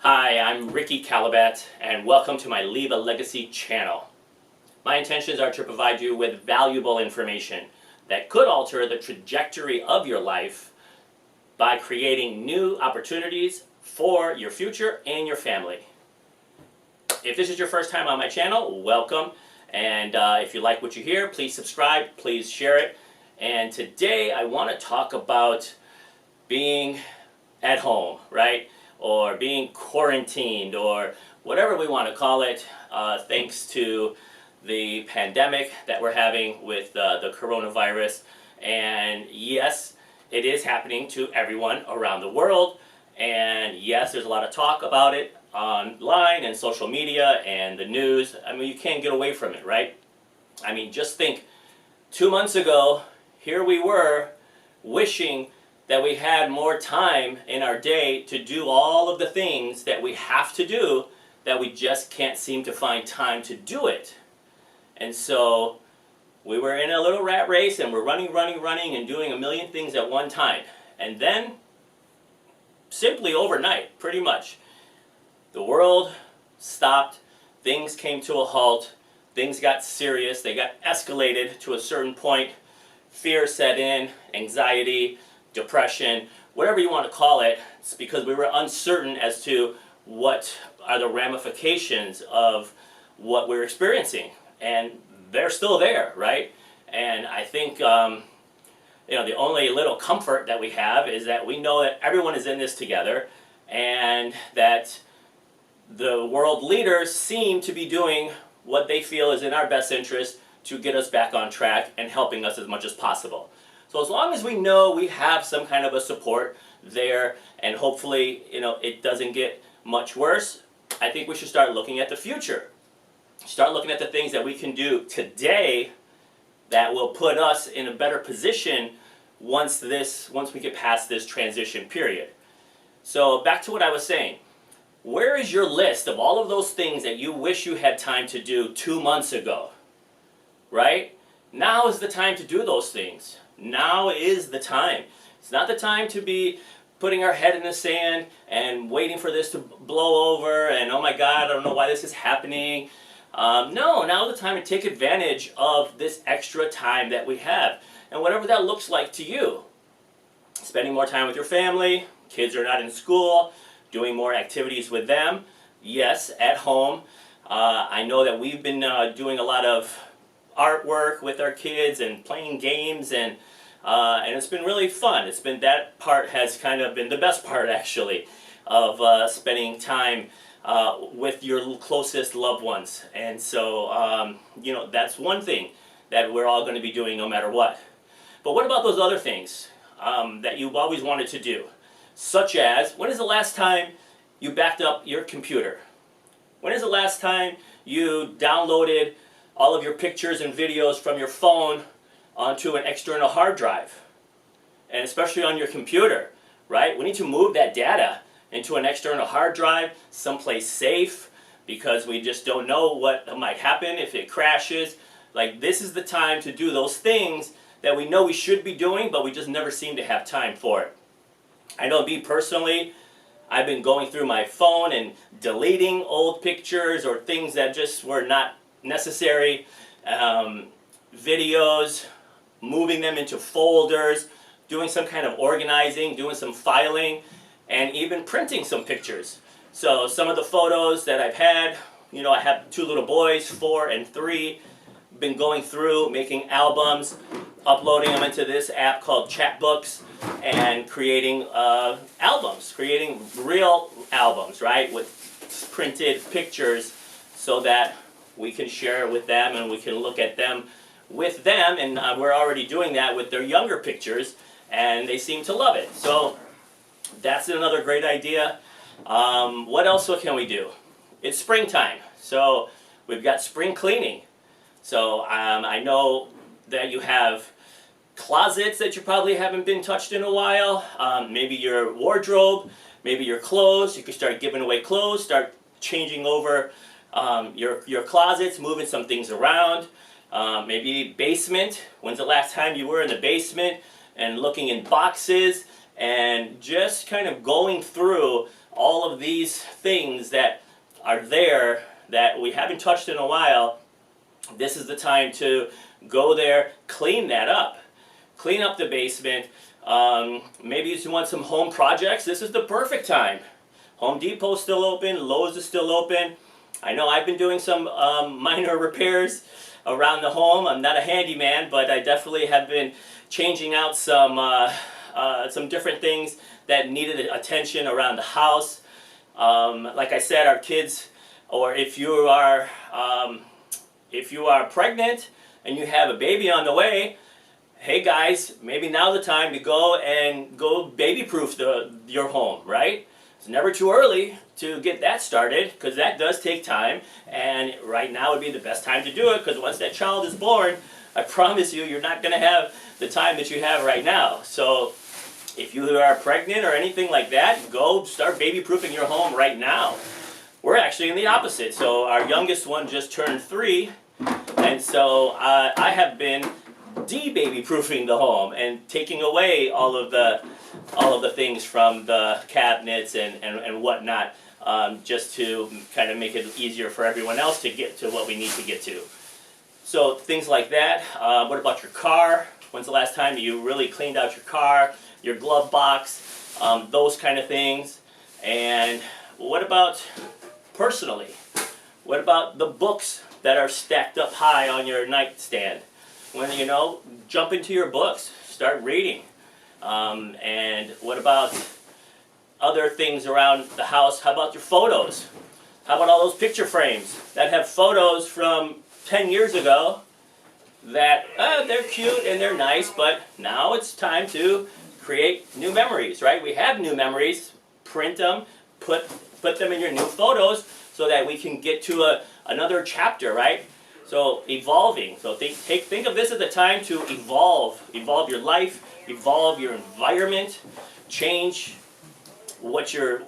Hi, I'm Ricky Calabat, and welcome to my Leave a Legacy channel. My intentions are to provide you with valuable information that could alter the trajectory of your life by creating new opportunities for your future and your family. If this is your first time on my channel, welcome. And if you like what you hear, please subscribe, please share it. And today I want to talk about being at home, right? Or being quarantined, or whatever we want to call it, thanks to the pandemic that we're having with the coronavirus. And yes, it is happening to everyone around the world. And yes, there's a lot of talk about it online and social media and the news. I mean, you can't get away from it, right? I mean, just think, 2 months ago, here we were wishing that we had more time in our day to do all of the things that we have to do, that we just can't seem to find time to do it. And so we were in a little rat race, and we're running and doing a million things at one time. And then, simply overnight, pretty much, the world stopped, things came to a halt, things got serious, they got escalated to a certain point, fear set in, anxiety, depression, whatever you want to call it. It's because we were uncertain as to what are the ramifications of what we're experiencing. And they're still there, right? And I think, the only little comfort that we have is that we know that everyone is in this together, and that the world leaders seem to be doing what they feel is in our best interest to get us back on track and helping us as much as possible. So as long as we know we have some kind of a support there, and hopefully, it doesn't get much worse, I think we should start looking at the future. Start looking at the things that we can do today that will put us in a better position once we get past this transition period. So back to what I was saying. Where is your list of all of those things that you wish you had time to do 2 months ago? Right? Now is the time to do those things. Now is the time. It's not the time to be putting our head in the sand and waiting for this to blow over and, oh my God, I don't know why this is happening. No, now is the time to take advantage of this extra time that we have. And whatever that looks like to you. Spending more time with your family, kids are not in school, doing more activities with them. Yes, at home. I know that we've been doing a lot of artwork with our kids and playing games, and it's been really fun. That part has kind of been the best part, actually, of spending time with your closest loved ones. And so that's one thing that we're all going to be doing no matter what. But what about those other things that you've always wanted to do? Such as, when is the last time you backed up your computer? When is the last time you downloaded all of your pictures and videos from your phone onto an external hard drive? And especially on your computer, right? We need to move that data into an external hard drive, someplace safe, because we just don't know what might happen if it crashes. Like, this is the time to do those things that we know we should be doing, but we just never seem to have time for it. I know me personally, I've been going through my phone and deleting old pictures or things that just were not necessary, videos, moving them into folders, doing some kind of organizing, doing some filing, and even printing some pictures. So some of the photos that I've had, I have 2 little boys, 4 and 3, been going through, making albums, uploading them into this app called Chatbooks, and creating albums, creating real albums, right, with printed pictures, so that we can share with them and we can look at them with them. And we're already doing that with their younger pictures, and they seem to love it. So that's another great idea. What else can we do? It's springtime, so we've got spring cleaning. So I know that you have closets that you probably haven't been touched in a while. Maybe your wardrobe, maybe your clothes. You can start giving away clothes, start changing over your closets, moving some things around. Maybe basement. When's the last time you were in the basement and looking in boxes and just kind of going through all of these things that are there that we haven't touched in a while, this is the time to go there, clean that up. Clean up the basement. Maybe you want some home projects. This is the perfect time. Home Depot's still open. Lowe's is still open. I know I've been doing some minor repairs around the home. I'm not a handyman, but I definitely have been changing out some different things that needed attention around the house. Like I said, our kids, or if you are pregnant and you have a baby on the way, hey guys, maybe now's the time to go baby-proof your home, right? It's never too early to get that started, because that does take time, and right now would be the best time to do it, because once that child is born, I promise you, you're not going to have the time that you have right now. So if you are pregnant or anything like that, go start baby-proofing your home right now. We're actually in the opposite. So our youngest one just turned 3, and so I have been de-baby-proofing the home and taking away all of the things from the cabinets and whatnot, just to kind of make it easier for everyone else to get to what we need to get to. So things like that. What about your car? When's the last time you really cleaned out your car, your glove box, those kind of things? And what about personally? What about the books that are stacked up high on your nightstand? When jump into your books, start reading. And what about other things around the house? How about your photos? How about all those picture frames that have photos from 10 years ago that they're cute and they're nice, but now it's time to create new memories, right? We have new memories. Print them, put them in your new photos so that we can get to another chapter, right? So evolving. So think of this as a time to evolve your life, evolve your environment, change what you're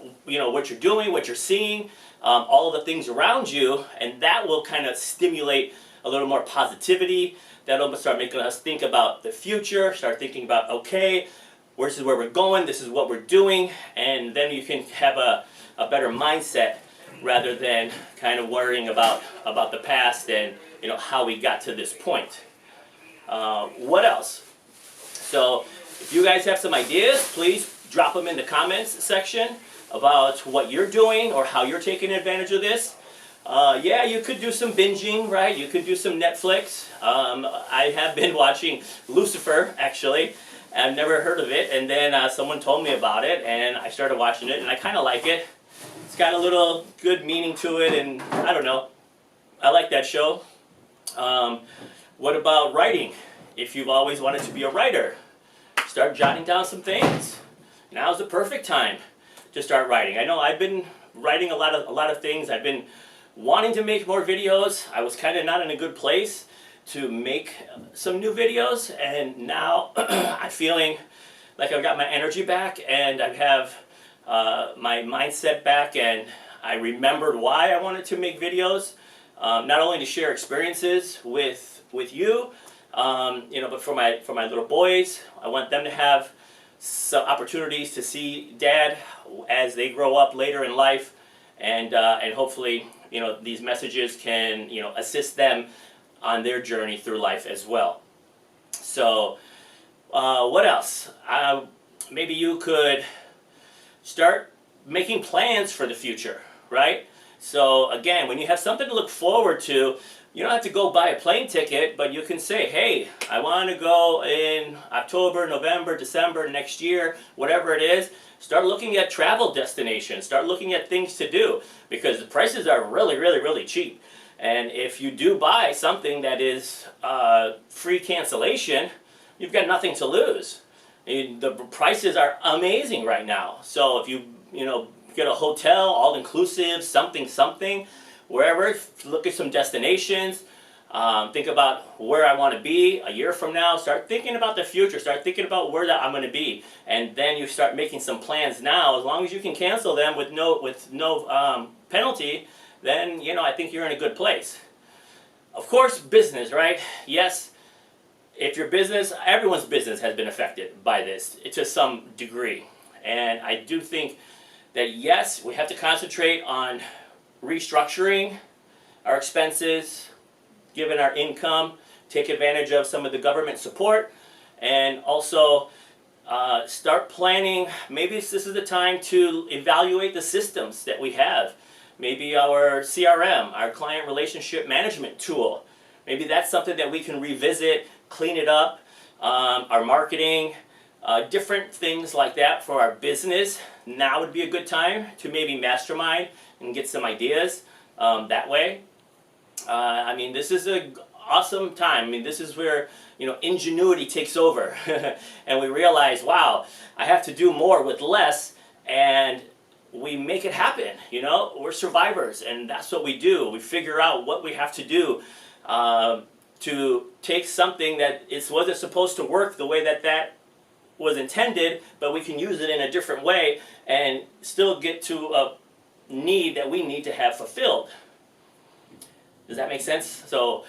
doing, what you're seeing, all of the things around you, and that will kind of stimulate a little more positivity. That'll start making us think about the future. Start thinking about, okay, this is where we're going. This is what we're doing, and then you can have a better mindset rather than kind of worrying about the past and how we got to this point. What else? So if you guys have some ideas, please drop them in the comments section about what you're doing or how you're taking advantage of this. Yeah, you could do some binging, right? You could do some Netflix. I have been watching Lucifer, actually. I've never heard of it, and then someone told me about it, and I started watching it, and I kind of like it. It's got a little good meaning to it, and I don't know. I like that show. What about writing? If you've always wanted to be a writer, start jotting down some things. Now's the perfect time to start writing. I know I've been writing a lot of things. I've been wanting to make more videos. I was kind of not in a good place to make some new videos, and now I'm feeling like I've got my energy back, and I have my mindset back, and I remembered why I wanted to make videos. Not only to share experiences with you, but for my little boys. I want them to have some opportunities to see Dad as they grow up later in life, and hopefully these messages can assist them on their journey through life as well. So what else? Maybe you could start making plans for the future, right? So again, when you have something to look forward to, you don't have to go buy a plane ticket, but you can say, hey, I want to go in October, November, December next year, whatever it is. Start looking at travel destinations. Start looking at things to do, because the prices are really, really, really cheap. And if you do buy something that is free cancellation, you've got nothing to lose. The prices are amazing right now. So if you get a hotel, all-inclusive, something, wherever, look at some destinations. Think about where I want to be a year from now. Start thinking about the future. Start thinking about where I'm going to be. And then you start making some plans now. As long as you can cancel them with no penalty, then I think you're in a good place. Of course, business, right? Yes, if your business, everyone's business has been affected by this to some degree. And I do think that yes, we have to concentrate on restructuring our expenses, given our income, take advantage of some of the government support, and also start planning. Maybe this is the time to evaluate the systems that we have. Maybe our CRM, our client relationship management tool. Maybe that's something that we can revisit, clean it up. Our marketing, different things like that for our business. Now would be a good time to maybe mastermind and get some ideas that way. I mean, this is an awesome time. I mean, this is where, you know, ingenuity takes over. And we realize, wow, I have to do more with less, and we make it happen. You know, we're survivors, and that's what we do. We figure out what we have to do to take something that wasn't supposed to work the way that was intended, but we can use it in a different way and still get to a need that we need to have fulfilled. Does that make sense? So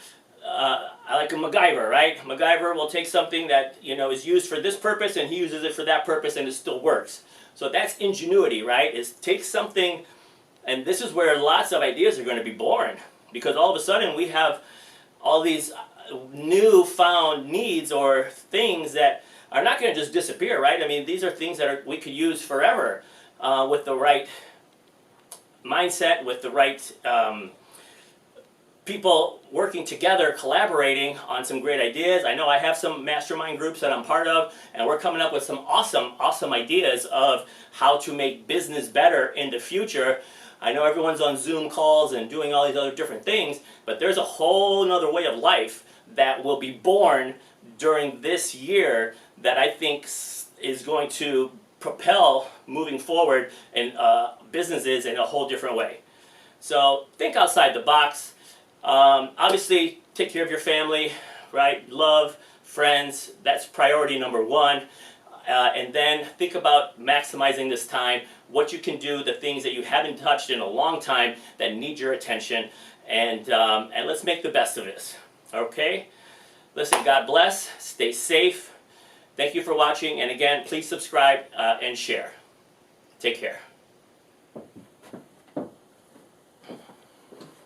I like a MacGyver, right? MacGyver will take something that, you know, is used for this purpose, and he uses it for that purpose, and it still works. So that's ingenuity, right? Is take something, and this is where lots of ideas are going to be born, because all of a sudden we have all these newfound needs or things that are not going to just disappear, right? I mean, these are things that we could use forever with the right mindset, with the right people working together, collaborating on some great ideas. I know I have some mastermind groups that I'm part of, and we're coming up with some awesome ideas of how to make business better in the future. I know everyone's on Zoom calls and doing all these other different things, but there's a whole nother way of life that will be born during this year that I think is going to propel moving forward in businesses in a whole different way. So think outside the box. Obviously, take care of your family, right? Love, friends, that's priority number one. And then think about maximizing this time, what you can do, the things that you haven't touched in a long time that need your attention, and let's make the best of this, okay? Listen, God bless, stay safe. Thank you for watching, and again, please subscribe and share. Take care.